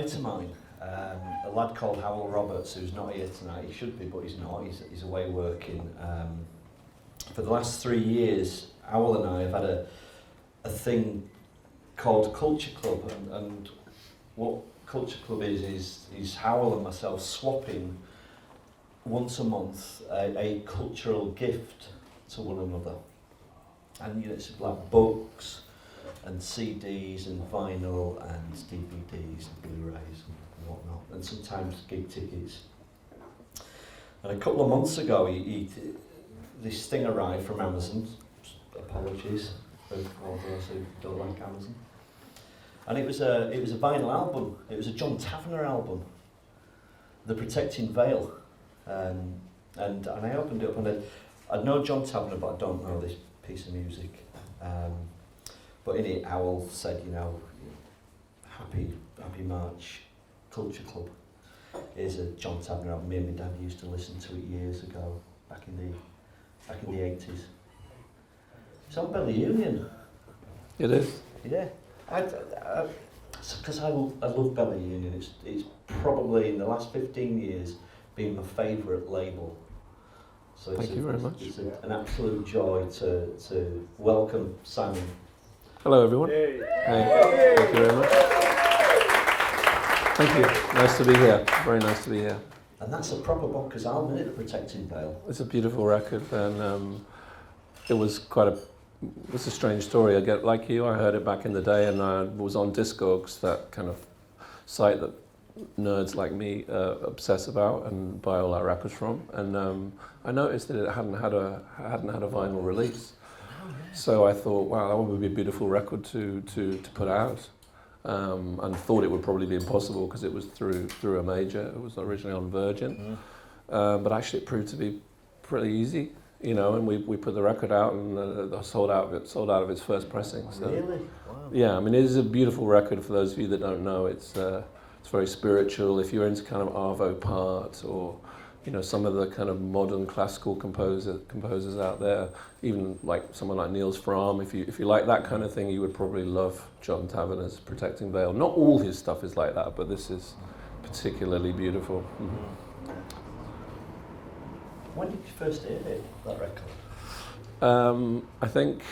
mate of mine, a lad called Howell Roberts, who's not here tonight. He should be, but he's not. He's away working. For the last 3 years, Howell and I have had a thing called Culture Club, and what Culture Club is Howell and myself swapping once a month a cultural gift to one another. And it's like books and CDs and vinyl and DVDs and Blu-rays and whatnot, and sometimes gig tickets. And a couple of months ago, this thing arrived from Amazon. Apologies for all those who don't like Amazon. And it was a vinyl album. It was a John Tavener album, The Protecting Veil. And I opened it up, and I'd known John Tavener, but I don't know this piece of music. But in it, Owl said, Happy March Culture Club is a John Tavener album. Me and my dad used to listen to it years ago, back in the 80s. It's on Belly Union. It is? Yeah. Because I love Belly Union. It's probably, in the last 15 years, been my favourite label. So Thank you very much. It's an absolute joy to welcome Simon. Hello everyone. Hey. Hey. Thank you very much. Thank you. Nice to be here. Very nice to be here. And that's a proper Bonkers album, isn't it? The Protecting Veil. It's a beautiful record, and it was it's a strange story. Like you, I heard it back in the day, and I was on Discogs, that kind of site that nerds like me obsess about and buy all our records from. And I noticed that it hadn't had a vinyl release. So I thought, wow, that would be a beautiful record to put out, and thought it would probably be impossible because it was through a major. It was originally on Virgin, but actually it proved to be pretty easy, And we put the record out, and sold out of its first pressing. So, really? Wow. Yeah, I mean, it is a beautiful record. For those of you that don't know, it's very spiritual. If you're into kind of Arvo Part or some of the kind of modern classical composers out there, even like someone like Niels Frahm, if you like that kind of thing, you would probably love John Tavener's Protecting Veil. Not all his stuff is like that, but this is particularly beautiful. Mm-hmm. When did you first hear that record? I think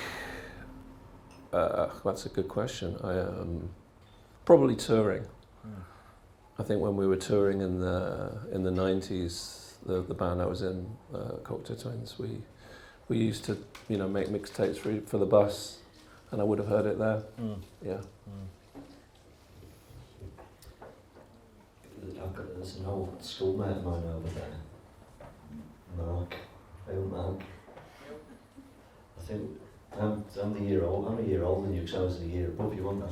that's a good question. Probably touring. I think when we were touring in the 90s, the band I was in, Cocteau Twins, we used to make mixtapes for the bus, and I would have heard it there. Yeah. There's an old schoolmate of mine over there, Mark. I think I'm a year older than you, because I was a year above you, wasn't I?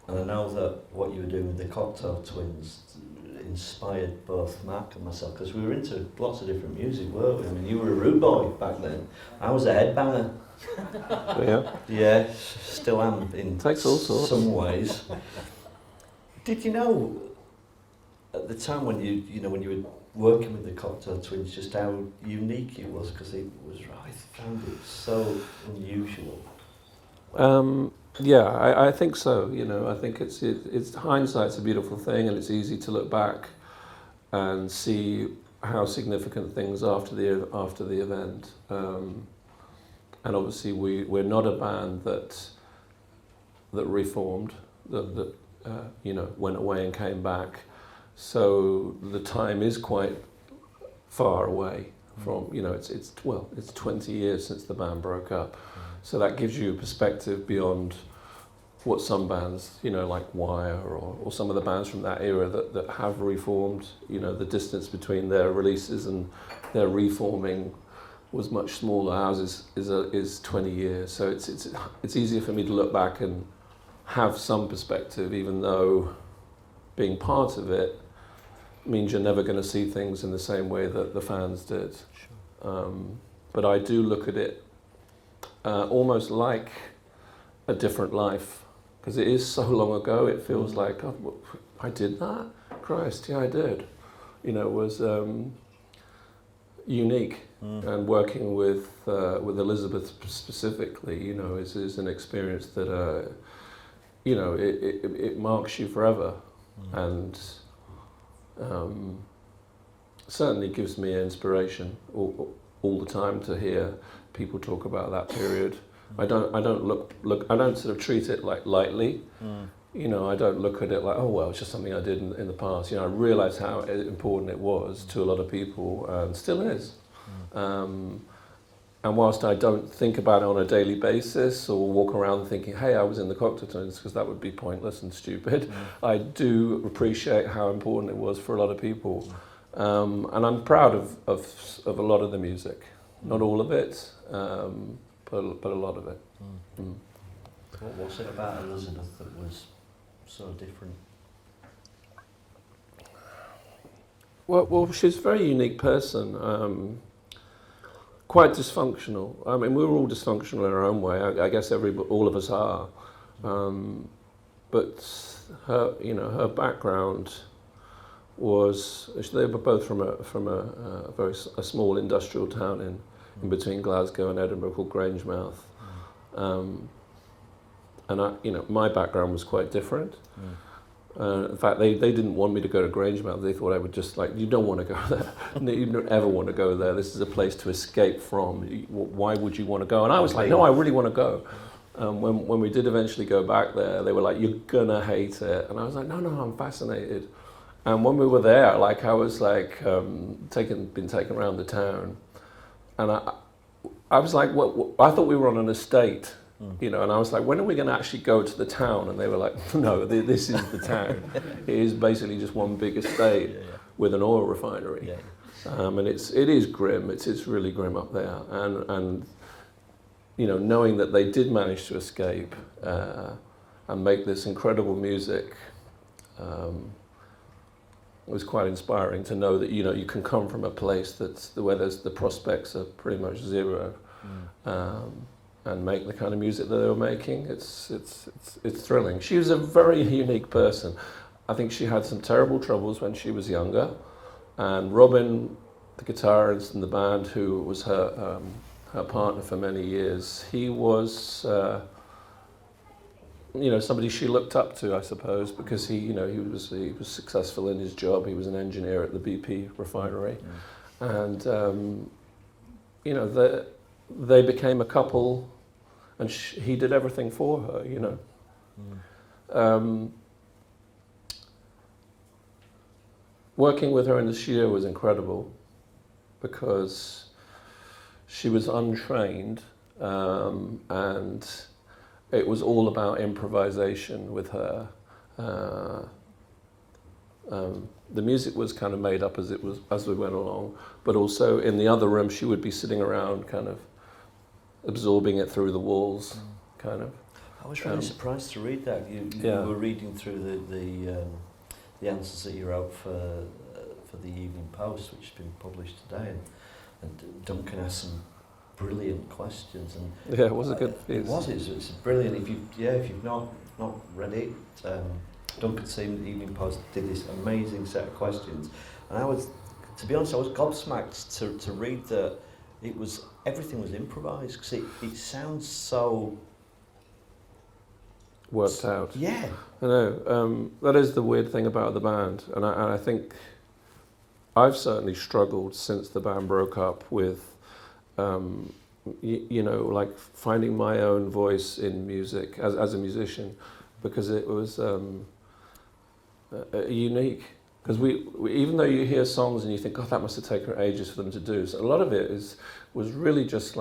And I know that what you were doing with the Cocteau Twins inspired both Mark and myself, because we were into lots of different music, weren't we? I mean, you were a rude boy back then. I was a headbanger. Yeah. Yeah, still am in Takes all sorts. Some ways. Did you know at the time when you were working with the Cocteau Twins, just how unique it was? Because I found it so unusual. Yeah, I think so. I think it's hindsight's a beautiful thing, and it's easy to look back and see how significant things after the event. And obviously, we're not a band that reformed, that went away and came back. So the time is quite far away from it's 20 years since the band broke up. So that gives you a perspective beyond what some bands, like Wire or some of the bands from that era that have reformed, the distance between their releases and their reforming was much smaller. Ours is 20 years. So it's easier for me to look back and have some perspective, even though being part of it means you're never going to see things in the same way that the fans did. Sure. But I do look at it almost like a different life, because it is so long ago. It feels like, oh, I did that? Christ, yeah, I did. It was unique. And working with Elizabeth specifically, is an experience that you know, it marks you forever, and certainly gives me inspiration all the time to hear people talk about that period. I don't sort of treat it like lightly. You know, I don't look at it like, oh well, it's just something I did in the past. You know, I realise how important it was to a lot of people, and still is. And whilst I don't think about it on a daily basis or walk around thinking, hey, I was in the Cocteau Twins, because that would be pointless and stupid, I do appreciate how important it was for a lot of people. And I'm proud of a lot of the music. Not all of it, but a lot of it. What was it about Elizabeth that was so different? Well, she's a very unique person. Quite dysfunctional. I mean, we were all dysfunctional in our own way. I guess all of us are. But her background was, they were both from a very small industrial town in between Glasgow and Edinburgh called Grangemouth. And my background was quite different. In fact, they didn't want me to go to Grangemouth. They thought I would just you don't want to go there. You don't ever want to go there. This is a place to escape from. Why would you want to go? And I was like, no, I really want to go. When we did eventually go back there, they were like, you're gonna hate it. And I was like, no, I'm fascinated. And when we were there, I was been taken around the town, and I was like, I thought we were on an estate. And I was like, when are we going to actually go to the town? And they were like, no, this is the town. It is basically just one big estate with an oil refinery. And it is grim. It's really grim up there. And knowing that they did manage to escape and make this incredible music, it was quite inspiring to know that you can come from a place where the prospects are pretty much zero. And make the kind of music that they were making. It's thrilling. She was a very unique person. I think she had some terrible troubles when she was younger, and Robin, the guitarist in the band, who was her partner for many years, he was somebody she looked up to, I suppose, because he was successful in his job. He was an engineer at the BP refinery, and they became a couple, and he did everything for her, Working with her in the studio was incredible because she was untrained, and it was all about improvisation with her. The music was kind of made up as we went along, but also in the other room she would be sitting around kind of absorbing it through the walls, kind of. I was really surprised to read that. You were reading through the answers that you wrote for the Evening Post, which has been published today, and Duncan asked some brilliant questions. And it was a good piece. It's brilliant. If you've not read it, Duncan Seam, the Evening Post, did this amazing set of questions, and to be honest, I was gobsmacked to read that everything was improvised, because it sounds so worked out. Yeah, I know. That is the weird thing about the band, and I think I've certainly struggled since the band broke up with, finding my own voice in music as a musician, because it was unique. Because we even though you hear songs and you think, that must have taken ages for them to do, so a lot of it was really just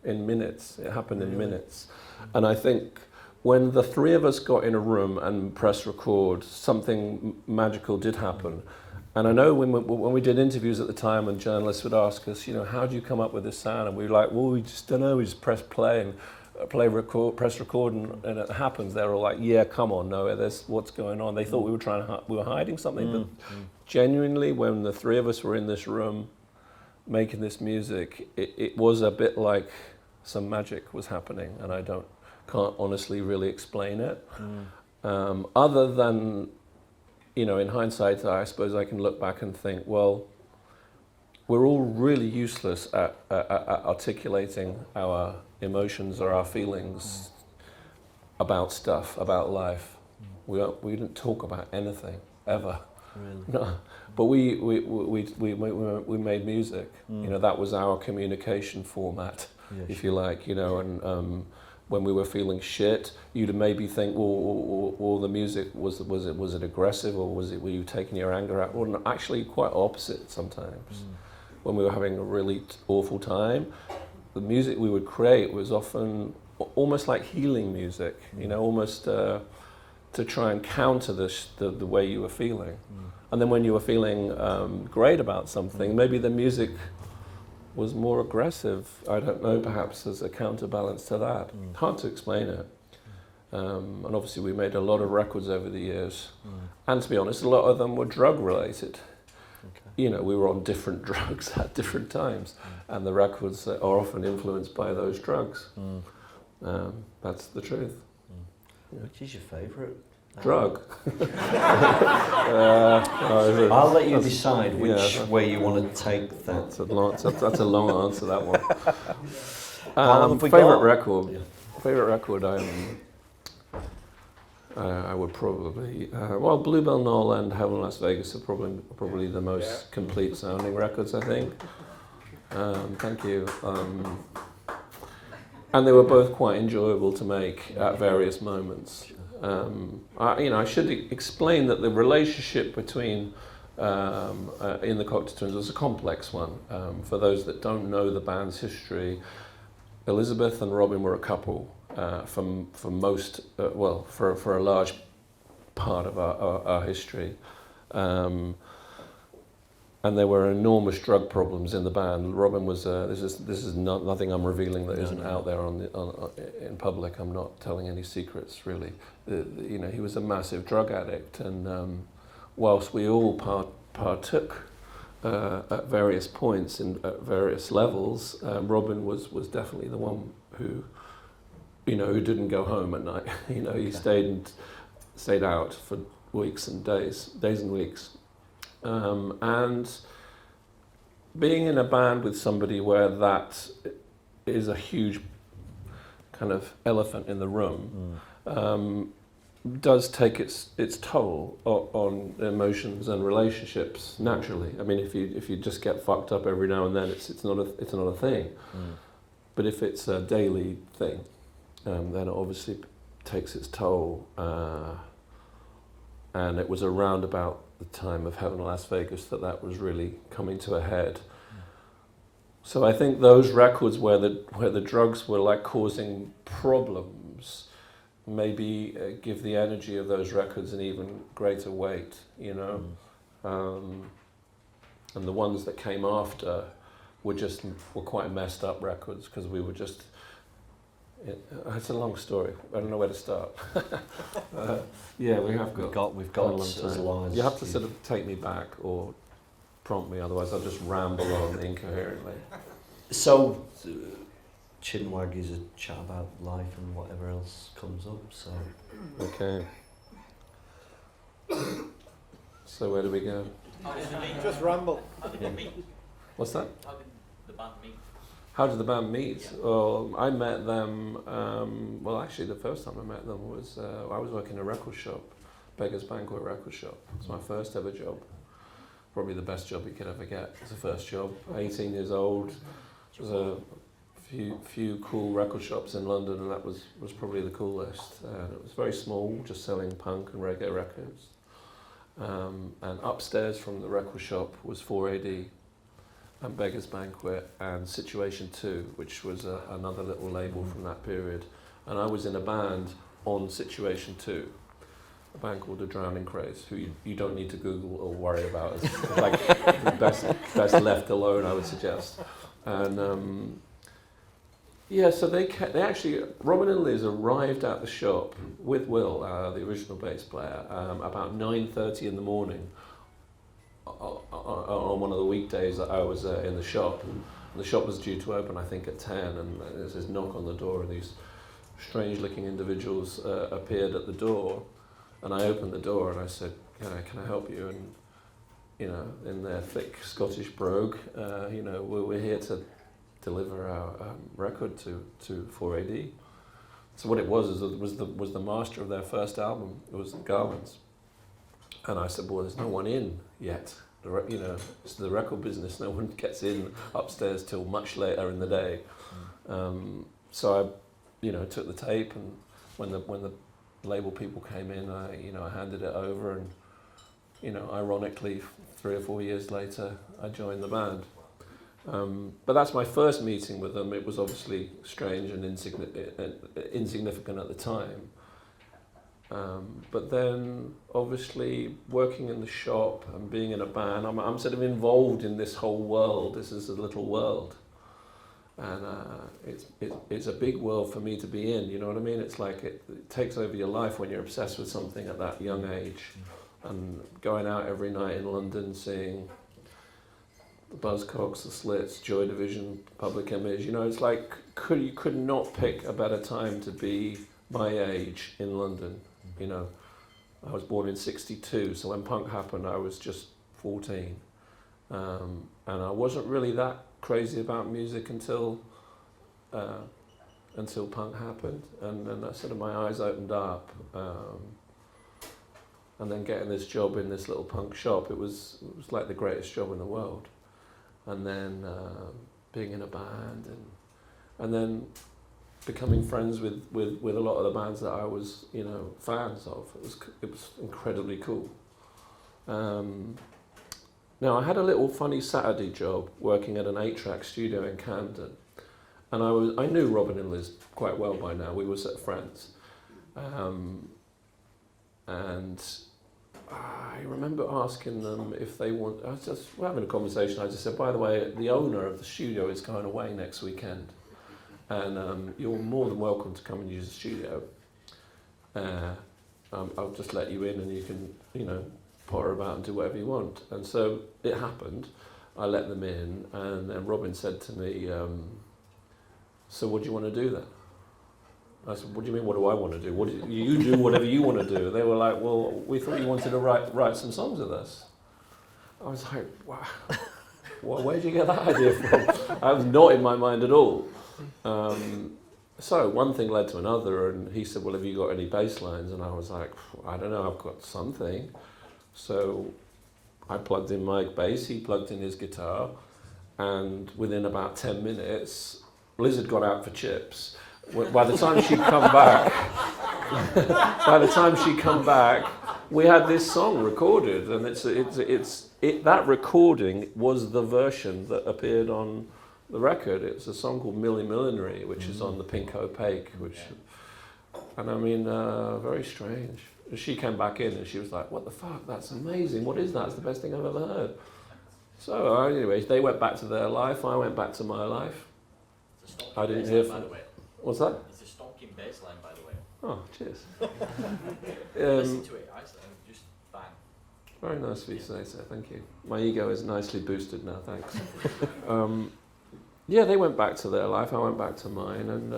in minutes. It happened in minutes. And I think when the three of us got in a room and pressed record, something magical did happen. And I know when we did interviews at the time, and journalists would ask us, how do you come up with this sound? And we were like, well, we just don't know. We just press play and press record, and it happens. They're all like, yeah, come on, Noah, what's going on? They thought we were hiding something, but genuinely, when the three of us were in this room making this music, it was a bit like some magic was happening, and I can't honestly really explain it. Other than, in hindsight, I suppose I can look back and think, well, we're all really useless at articulating our emotions or our feelings about stuff, about life. We didn't talk about anything ever. Really? No, but we made music. You know, that was our communication format, if you like. You know, and when we were feeling shit, you'd maybe think, well, the music was it aggressive, or were you taking your anger out? Well, actually, quite opposite sometimes. When we were having a really awful time, the music we would create was often almost like healing music. You know, almost to try and counter the way you were feeling. And then when you were feeling great about something, maybe the music was more aggressive. I don't know, perhaps as a counterbalance to that. Hard to explain it. And obviously we made a lot of records over the years. And to be honest, a lot of them were drug related. You know, we were on different drugs at different times. And the records are often influenced by those drugs. That's the truth. Which is your favourite drug? I'll let you decide which way you want to take that. That's a long answer, that one. How long have we favourite got? record? Favourite record, I would probably... Bluebell Knoll and Heaven in Las Vegas are probably the most complete sounding records, I think. Thank you. And they were both quite enjoyable to make at various moments. I should explain that the relationship between in the Cocteau Twins was a complex one. For those that don't know the band's history, Elizabeth and Robin were a couple for a large part of our history. And there were enormous drug problems in the band. Robin was this is nothing I'm revealing that isn't out there in public. I'm not telling any secrets really. He was a massive drug addict, and whilst we all partook at various points and at various levels, Robin was definitely the one who didn't go home at night. He stayed out for weeks and days and weeks. And being in a band with somebody where that is a huge kind of elephant in the room does take its toll on emotions and relationships naturally. I mean, if you just get fucked up every now and then, it's not a thing. But if it's a daily thing, then it obviously takes its toll. And it was around about the time of Heaven in Las Vegas that was really coming to a head. So I think those records where the drugs were like causing problems maybe give the energy of those records an even greater weight, and the ones that came after were quite messed up records because we were just. It's a long story. I don't know where to start. We've got as long as you have to sort of take me back or prompt me, otherwise I'll just ramble on incoherently. So, Chinwag is a chat about life and whatever else comes up. So, okay. So where do we go? Just ramble. What's that? How did the band meet? How did the band meet? Yeah. Well, I met them, actually the first time I met them was, I was working in a record shop, Beggar's Banquet record shop. It's my first ever job. Probably the best job you could ever get. It's a first job, 18 years old. There was a few cool record shops in London, and that was probably the coolest. And it was very small, just selling punk and reggae records. And upstairs from the record shop was 4AD. And Beggar's Banquet and Situation 2, which was another little label from that period. And I was in a band on Situation 2, a band called The Drowning Craze, who you don't need to Google or worry about. It's like best left alone, I would suggest. And so they actually, Robin and Liz arrived at the shop with Will, the original bass player, about 9:30 in the morning. On one of the weekdays that I was in the shop, and the shop was due to open I think at 10, and there's this knock on the door and these strange looking individuals appeared at the door, and I opened the door and I said, can I help you? And in their thick Scottish brogue, we're here to deliver our record to 4AD. So what it was the master of their first album. It was Garlands, and I said, "Well, there's no one in yet. It's the record business. No one gets in upstairs till much later in the day." So I, took the tape, and when the label people came in, I handed it over, and ironically, 3 or 4 years later, I joined the band. But that's my first meeting with them. It was obviously strange and insignificant at the time. But then, obviously, working in the shop and being in a band, I'm sort of involved in this whole world. This is a little world. And it's a big world for me to be in, you know what I mean? It's like it takes over your life when you're obsessed with something at that young age. And going out every night in London, seeing the Buzzcocks, the Slits, Joy Division, Public Image, it's like you could not pick a better time to be my age in London. I was born in '62, so when punk happened, I was just 14, and I wasn't really that crazy about music until punk happened, and then that sort of my eyes opened up. And then getting this job in this little punk shop, it was like the greatest job in the world. And then being in a band, and then becoming friends with a lot of the bands that I was fans of. It was incredibly cool. Now I had a little funny Saturday job working at an 8-track studio in Camden, and I knew Robin and Liz quite well by now. We were sort of friends, and I remember asking them if they want. We're having a conversation. I just said, by the way, the owner of the studio is going away next weekend, and you're more than welcome to come and use the studio. I'll just let you in, and you can, potter about and do whatever you want. And so it happened. I let them in, and then Robin said to me, "So what do you want to do then?" I said, "What do you mean, what do I want to do? You do whatever you want to do." They were like, "Well, we thought you wanted to write some songs with us." I was like, "Wow, where did you get that idea from?" That was not in my mind at all. So one thing led to another, and he said, "Well, have you got any bass lines?" And I was like, "I don't know, I've got something." So I plugged in my bass, he plugged in his guitar, and within about 10 minutes, Liz had gone out for chips. By the time she'd come back, we had this song recorded, and that recording was the version that appeared on the record. It's a song called Milli Millinery, which is on the Pink Opaque, and I mean, very strange. She came back in and she was like, "What the fuck? That's amazing. What is that? It's the best thing I've ever heard." So anyway, they went back to their life. I went back to my life. I didn't hear from. What's that? It's a stonking bass line, by the way. Oh, cheers. Listen to it, just bang. Very nice of you to say so, thank you. My ego is nicely boosted now, thanks. Yeah, they went back to their life, I went back to mine, and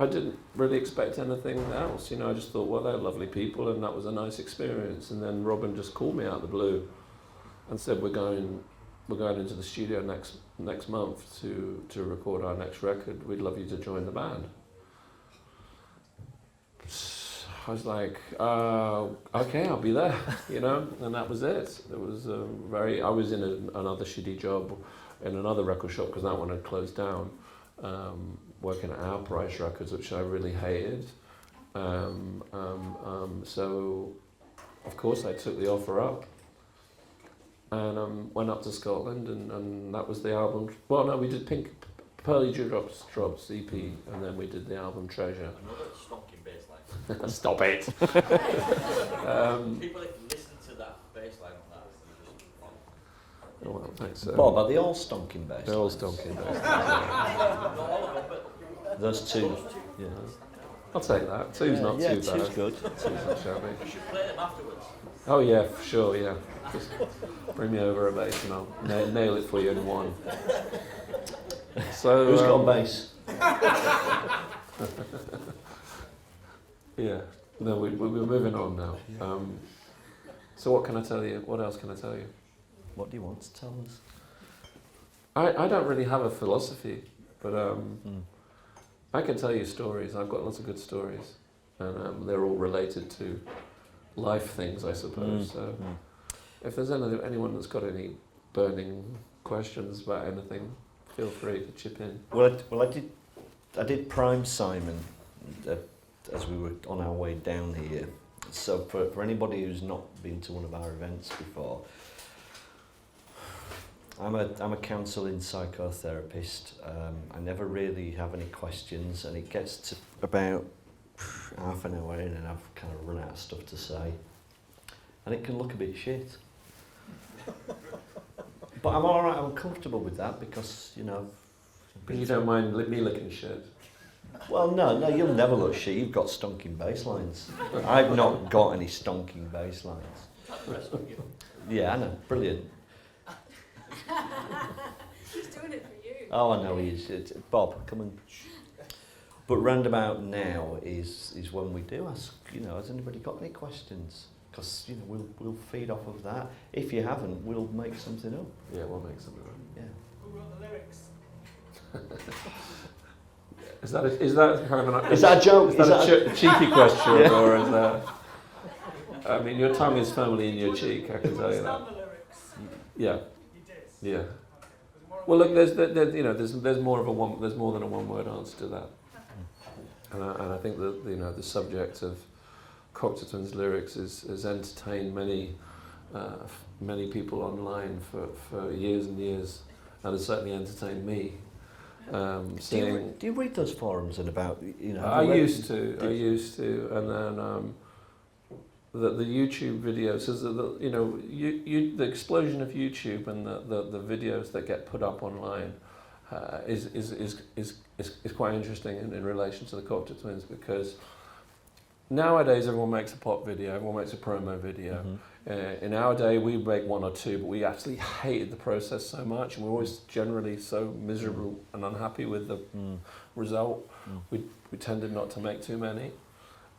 I didn't really expect anything else. I just thought, well, they're lovely people, and that was a nice experience. And then Robin just called me out of the blue and said, we're going into the studio next month to record our next record. We'd love you to join the band. I was like, okay, I'll be there, and that was it. It was I was in another shitty job in another record shop because that one had closed down, working at Our Price Records, which I really hated. So, of course, I took the offer up and went up to Scotland, and that was the album. Well, no, we did Pearly Dewdrops EP, and then we did the album Treasure. Another stonking bass line. Stop it! People, if you listen to that bass line on that, you just... Oh, well, thanks. What about the all stonking bass? They're all stonking bass. Not all of them, but... Those two. Yeah. I'll take that. Two's not too bad. Two's good. Two's not shabby. You should play them afterwards. Oh yeah, for sure, yeah. Just bring me over a bass and I'll nail it for you in one. So who's got a bass? Yeah. No, we're moving on now. So what can I tell you? What else can I tell you? What do you want to tell us? I don't really have a philosophy, but I can tell you stories. I've got lots of good stories, and they're all related to life things, I suppose. So, if there's anyone that's got any burning questions about anything, feel free to chip in. Well, I did prime Simon as we were on our way down here. So for anybody who's not been to one of our events before, I'm a counselling psychotherapist. I never really have any questions, and it gets to about half an hour in and I've kind of run out of stuff to say. And it can look a bit shit. But I'm all right, I'm comfortable with that because, you know... But you don't mind me looking shit? Well, no, you'll never look shit. You've got stonking bass lines. I've not got any stonking bass lines. Yeah, I know, brilliant. He's doing it for you. Oh, I know he is. Bob, come and... But roundabout now is when we do ask, you know, has anybody got any questions? Because, you know, we'll feed off of that. If you haven't, we'll make something up. Yeah, we'll make something up. Yeah. Who wrote the lyrics? Is that kind of Is that a joke? Is that a cheeky question, Yeah. or is that? I mean, your tongue is firmly in your cheek. I can tell you that. The lyrics. Yeah, He did. yeah. Well, look, there's more than a one-word answer to that, and I think that the subject of Cocteau Twins lyrics has entertained many people online for years and years, and has certainly entertained me. Do you read those forums and about, you know... I used to, and then the YouTube videos, is the explosion of YouTube and the videos that get put up online is quite interesting in relation to the Cocteau Twins, because nowadays everyone makes a pop video, everyone makes a promo video. Mm-hmm. In our day we make one or two, but we actually hated the process so much, and we're always generally so miserable and unhappy with the result. We tended not to make too many.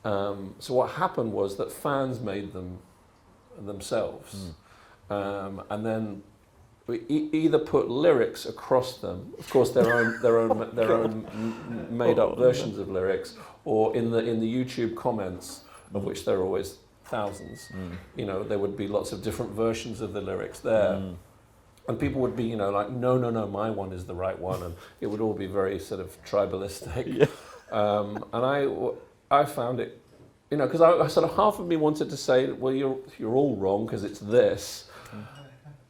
So what happened was that fans made them themselves, and then we either put lyrics across them, of course their own made up versions of lyrics, or in the YouTube comments, of which there are always thousands. You know, there would be lots of different versions of the lyrics there. And people would be, you know, like, no, my one is the right one, and it would all be very sort of tribalistic. And I found it, you know, because I sort of half of me wanted to say, well, you're all wrong because it's this,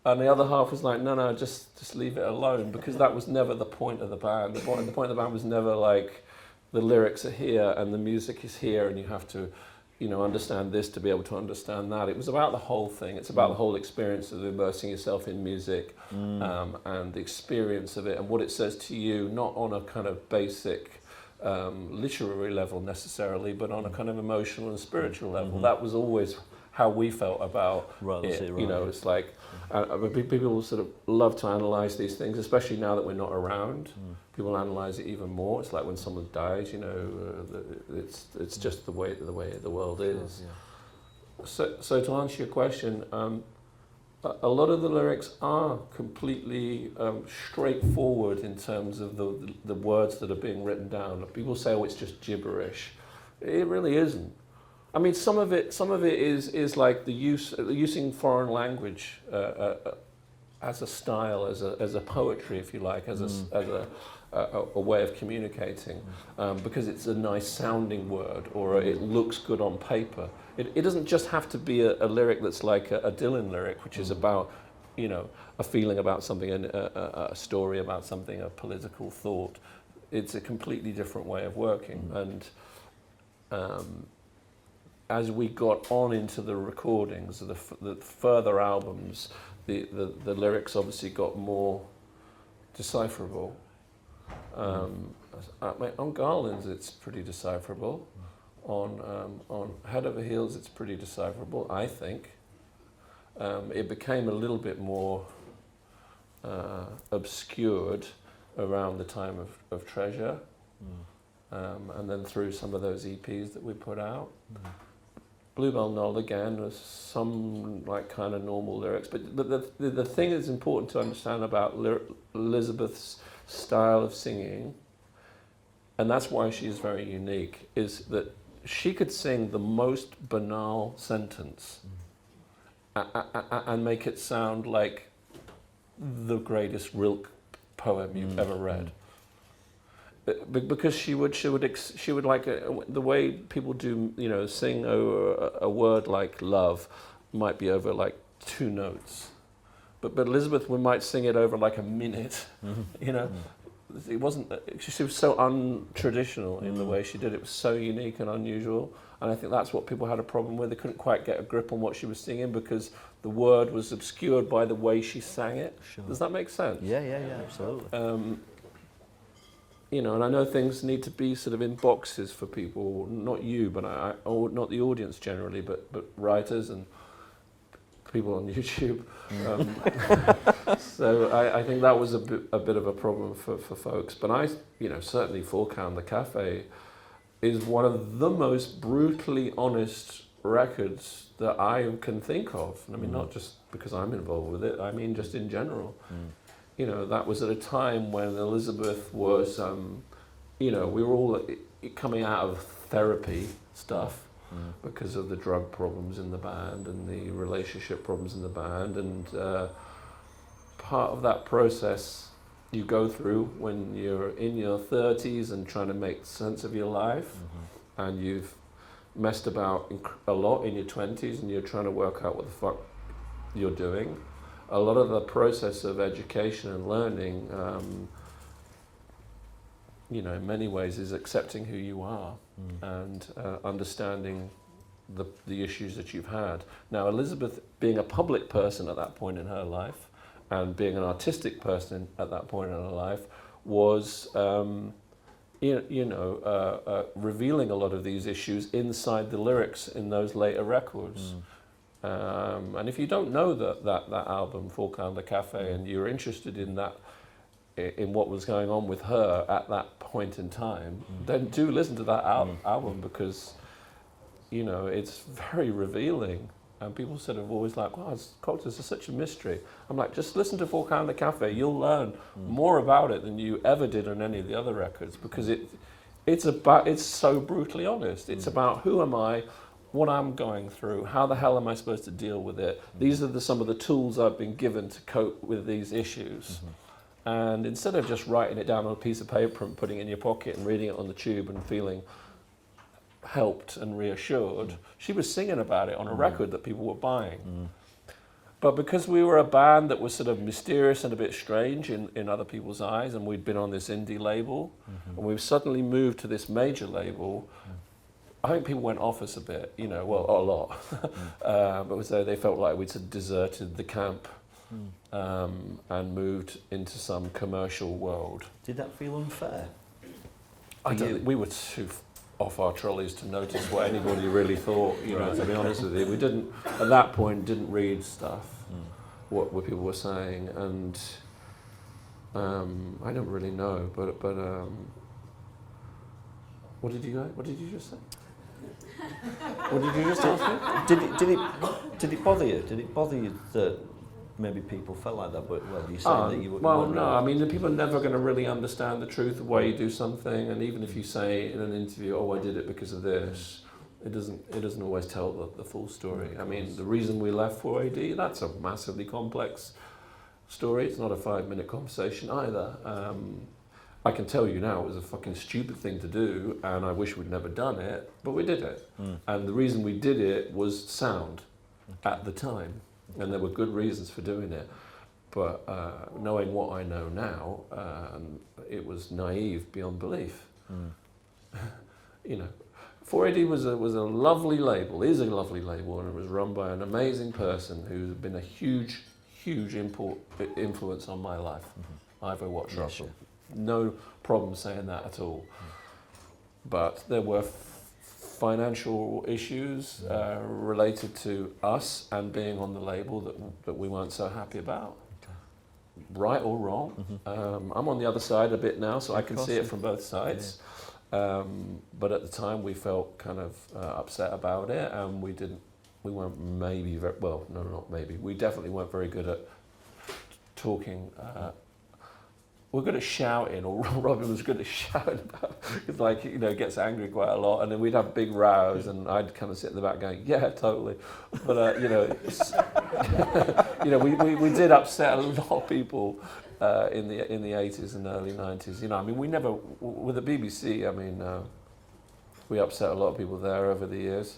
and the other half was like, no, just leave it alone, because that was never the point of the band. The point of the band was never like, the lyrics are here and the music is here, and you have to, you know, understand this to be able to understand that. It was about the whole thing. It's about the whole experience of immersing yourself in music, and the experience of it and what it says to you, not on a kind of basic literary level necessarily, but on a kind of emotional and spiritual level. That was always how we felt about it. You know, it's like people sort of love to analyse these things, especially now that we're not around. People analyse it even more. It's like when someone dies, you know, it's just the way the world is. So to answer your question, a lot of the lyrics are completely straightforward in terms of the words that are being written down. People say, oh, it's just gibberish. It really isn't. I mean, some of it is like using foreign language as a style, as a poetry, if you like, as a way of communicating, because it's a nice sounding word, or it looks good on paper. It doesn't just have to be a lyric that's like a Dylan lyric, which is about, you know, a feeling about something, a story about something, a political thought. It's a completely different way of working, and as we got on into the recordings, the further albums, the lyrics obviously got more decipherable. On Garlands, it's pretty decipherable. On Head Over Heels, it's pretty decipherable, I think. It became a little bit more obscured around the time of Treasure, and then through some of those EPs that we put out. Bluebell Knoll again was some like kind of normal lyrics, but the thing that's important to understand about Elizabeth's style of singing and that's why she's very unique, is that she could sing the most banal sentence and make it sound like the greatest Rilke poem you've ever read. Because she would like the way people do, sing over a word like love might be over like 2 notes, but Elizabeth might sing it over like a minute. It wasn't. She was so untraditional in the way she did it. It was so unique and unusual, and I think that's what people had a problem with. They couldn't quite get a grip on what she was singing because the word was obscured by the way she sang it. Sure. Does that make sense? Yeah, absolutely. And I know things need to be sort of in boxes for people, not you, but or not the audience generally, but writers and people on YouTube. So I think that was a bit of a problem for folks. But certainly Fourcam the Cafe is one of the most brutally honest records that I can think of. I mean, not just because I'm involved with it, I mean just in general. That was at a time when Elizabeth was, we were all coming out of therapy stuff because of the drug problems in the band and the relationship problems in the band. And part of that process you go through when you're in your 30s and trying to make sense of your life, and you've messed about a lot in your 20s and you're trying to work out what the fuck you're doing. A lot of the process of education and learning, in many ways is accepting who you are and understanding the issues that you've had. Now, Elizabeth, being a public person at that point in her life and being an artistic person at that point in her life was, revealing a lot of these issues inside the lyrics in those later records. And if you don't know that album, Fourcam the Cafe, and you're interested in that, in what was going on with her at that point in time, then do listen to that album because, it's very revealing. And people sort of always like, wow, Cocteau's is such a mystery. I'm like, just listen to Fourcam the Cafe. You'll learn more about it than you ever did on any of the other records because it's so brutally honest. It's about who am I, what I'm going through, how the hell am I supposed to deal with it? These are some of the tools I've been given to cope with these issues. And instead of just writing it down on a piece of paper and putting it in your pocket and reading it on the tube and feeling helped and reassured, she was singing about it on a record that people were buying. But because we were a band that was sort of mysterious and a bit strange in other people's eyes, and we'd been on this indie label, and we've suddenly moved to this major label, I think people went off us a bit, a lot. But they felt like we'd sort of deserted the camp and moved into some commercial world. Did that feel unfair? We were too off our trolleys to notice what anybody really thought, to be honest with you. We at that point, didn't read stuff, what people were saying, and I don't really know, but what did you just say? What did you just ask me? Did it bother you? Did it bother you that maybe people felt like that? But you're saying that you were. Well, no. I mean, the people are never going to really understand the truth of why you do something, and even if you say in an interview, "Oh, I did it because of this," it doesn't always tell the full story. I mean, the reason we left 4AD, that's a massively complex story. It's not a 5-minute conversation either. I can tell you now it was a fucking stupid thing to do, and I wish we'd never done it, but we did it. And the reason we did it was sound at the time, and there were good reasons for doing it. But knowing what I know now, it was naive beyond belief. 4AD was a lovely label, is a lovely label, and it was run by an amazing person who's been a huge influence on my life, Ivo Watts Russell. Sure. No problem saying that at all. But there were financial issues related to us and being on the label that we weren't so happy about. Okay. Right or wrong. I'm on the other side a bit now, so I can see it from both sides. Yeah. But at the time we felt kind of upset about it, and we weren't we definitely weren't very good at talking we're good at shouting, or Robin was good at shouting about, because like, you know, gets angry quite a lot, and then we'd have big rows, and I'd kind of sit in the back going, yeah, totally. But, you know, you know, we did upset a lot of people in the 80s and early 90s. You know, I mean, we never, with the BBC, I mean, we upset a lot of people there over the years.